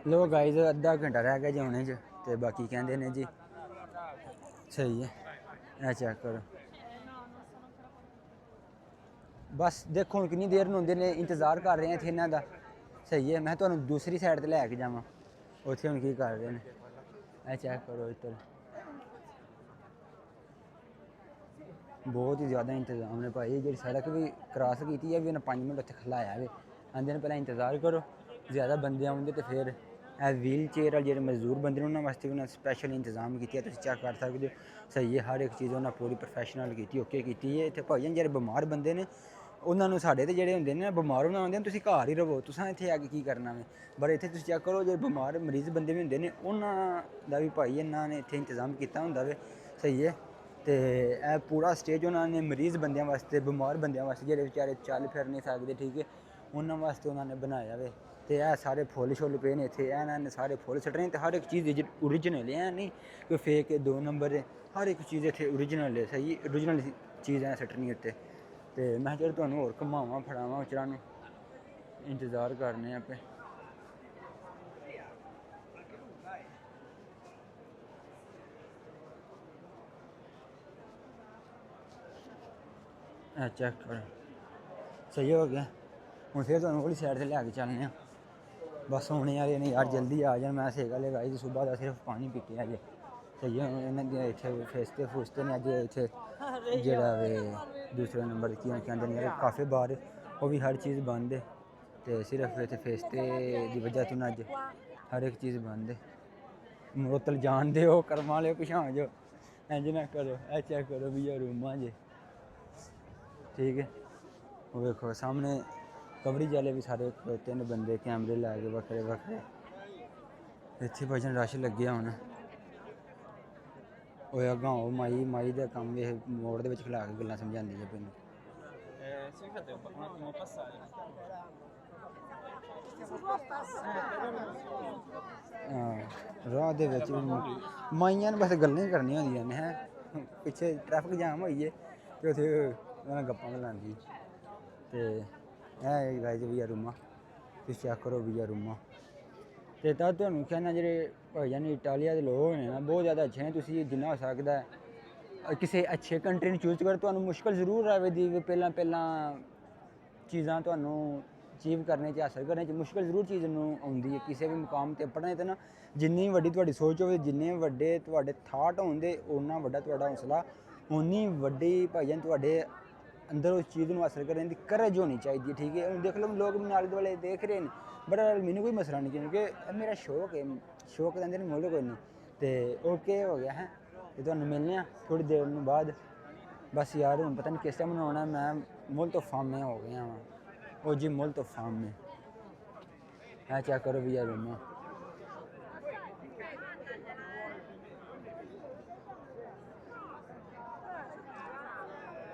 लो guys अद्धा घंटा रह गया जी होने च ते बाकी कहंदे ने जी सही है ए चेक करो बस देखो हुण किन्नी देर होंदे ने इंतज़ार कर रहे हैं इत्थे इन्हां दा सही है मैं तुहानूं दूसरी साइड ते लैके जावां उत्थे हुण की कर रहे ने ए चेक करो इधर बहुत ही ज़्यादा इंतज़ाम ने भाई जी सड़क भी क्रॉस की है भी उन्हें 5 मिनट उत्थे खलाया वे आंदे ने पहले इंतज़ार करो ज़्यादा बंदे आउंदे तो फिर व्हील चेयर वाले जो मजदूर बंदे ने उन्होंने वास्ते उन्हें स्पैशल इंतज़ाम किया तुम चेक कर सकते हो सही है हर एक चीज़ उन्हें पूरी प्रोफैशनल की ओके की है इतने भाई जो बीमार बंदे ने उन्होंने साढ़े तो जोड़े होंगे ना बीमार होना आते तुम घर ही रवो तुसा इतने अगे की करना वे पर इतने तुम चेक करो जो बीमार मरीज़ बंदे भी होंगे ने उन्होंने भी भाई इन्होंने इतने इंतज़ाम किया होंगे वे सही है तो यह पूरा स्टेज उन्होंने मरीज़ बंदों वास्ते बीमार बंदों वास्ते जो बेचारे चल फिर नहीं सकते ठीक है उन्होंने वास्ते उन्होंने बनाया वे तो यह सारे फुल शुल पे ने इतने इन्होंने सारे फुल सटने तो हर एक चीज़ ओरिजिनल है नहीं कोई फेक है 2 नंबर है हर एक चीज़ इतने ओरिजिनल है सही ओरिजिनल चीज़ है सटनी उत्ते तो मैं चलो तुहानूं होर घुमावां फड़ावां चरानूं इंतज़ार करने आपे चेक करो सही हो गया हूँ फिर तुहानूं ओह्ली साइड से लैके चलने बस होने आह्ले ने यार जल्दी आ जान मैं स्हेई गल्ल गाई सुबह का सिर्फ पानी पीते अज सही है इन्होंने इतने फेसते फुसते ने अज इतने जेह्ड़ा वे दूसरे नंबर की कहते हैं काफ़ी बार वो भी हर चीज़ बंद है तो सिर्फ इतने फेसते की वजह तो अज हर एक चीज़ बंद है मुरतल जान दे कर्मा वाले पिछां जो इंज ना करो ए चेक करो भैया रूमा जे ठीक है वो देखो सामने कवरेज वाले भी सारे खड़ोते ने बंदे कैमरे लै के बक्खरे बक्खरे इत्थे भजन रश लग्गेआ हुण ओए अग्गां ओह् माई दा कम्म वे मोड़ दे विच खला के गल्लां समझांदी ऐ पिंड राह दे विच माइयां ने बस गल्लां ही करनियां होंदियां ने हैं पिच्छे ट्रैफिक जाम होई गे ते उत्थे उ'नें गप्पां लांदी ते गाइस भैया रूमा तुस चेक करो भैया रूमा तो तुहानूं कहना जेह्ड़े भाईजान इटालिया दे लोग ने ना बहुत ज़्यादा अच्छे ने तुसी जिन्ना हो सकदा है किसी अच्छे कंट्री नूं चूज करो तुहानूं मुश्किल जरूर आवे दी पैह्लां चीज़ां तुहानूं अचीव करने च हासल करने च मुश्किल जरूर चीज़ नूं औंदी है किसी भी मुकाम ते पढ़ने ते ना जिन्नी वड्डी तुहाडी सोच होवे जिन्ने वड्डे तुहाडे थाट होंदे उन्ना वड्डा तुहाडा हौसला उन्नी वड्डी भाईजान तुहाडे अंदर उस चीज़ को हासिल करने की करज होनी चाहिए ठीक है हूँ देख लो लोग नाले दुआले देख रहे हैं बट मैनू कोई मसला नहीं क्योंकि मेरा शौक है शौक के अंदर मुल्ल कोई नहीं तो ओह केह् हो गया है तो तुहानूं मिलने आं थोड़ी देर बाद बस यार हूँ पता नहीं किस टाइम बनाना मैं मुल्क तो फामे हो गया वहाँ ओ जी मुल्क तो फामे है चेक करो भैया रूमा